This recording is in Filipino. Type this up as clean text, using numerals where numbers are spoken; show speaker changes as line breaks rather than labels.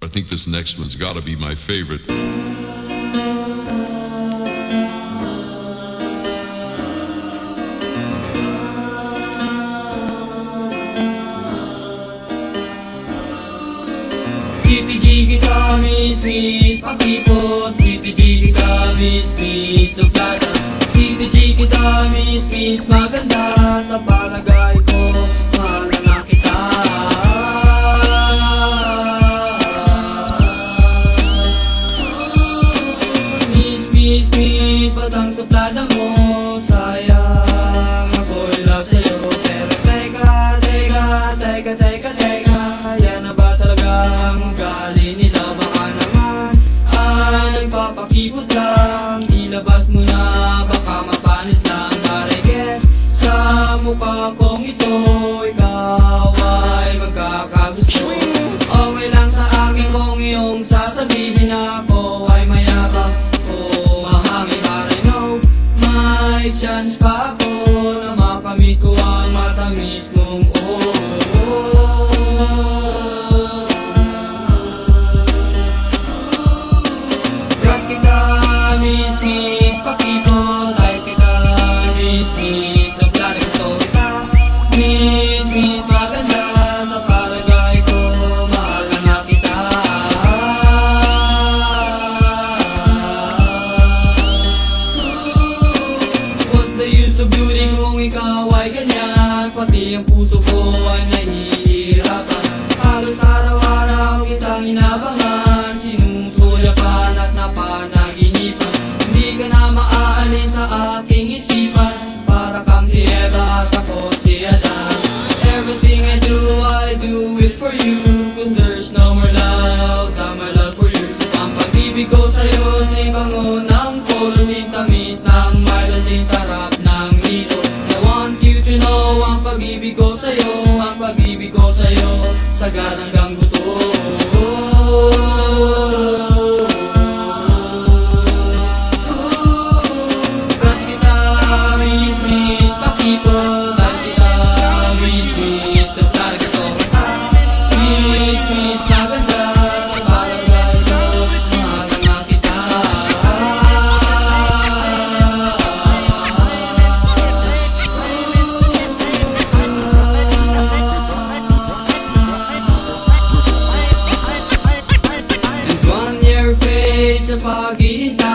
I think this next one's gotta be my favorite.
CTG kita miss, pakipot. CTG kita miss, suplada. CTG kita miss, maganda. Sa palagay ko, mahal na kita. Miss, batang suplada mo. Sayang, ako'y love sa'yo. Pero teka, yan na ba talaga ang ugali nila? Baka naman ay nagpapakipot lang. Ilabas mo na, baka mapanis lang. But I guess sa mukha kong ito, ikaw ay magkakagusto. Okay lang sa akin kung iyong sasabihin ako ay mayabang o mahangin. But I know may chance pa ako na makamit ko ang matamis mong miss, pakipot. Ay kita, miss, suplada gusto kita. Miss, maganda. Sa palagay ko, mahal na kita. What's the use of beauty kung ikaw ay ganyan? Pati ang puso ko ay nahihirapan. Halos araw-araw kitang inabangan, sinusulyapan at napanaginipan. Hindi ka na maaalis sa aking isipan. Para kang si Eva at ako si Adan. Everything I do it for you. Cause there's no more love than my love for you. Ang pag-ibig ko sa'yo, si bango ng polo, si tamis ng Milo, si sarap ng milo. I want you to know, ang pag-ibig ko sa'yo, ang pag-ibig ko sa'yo, sagad hanggang buto. Sa paghihintay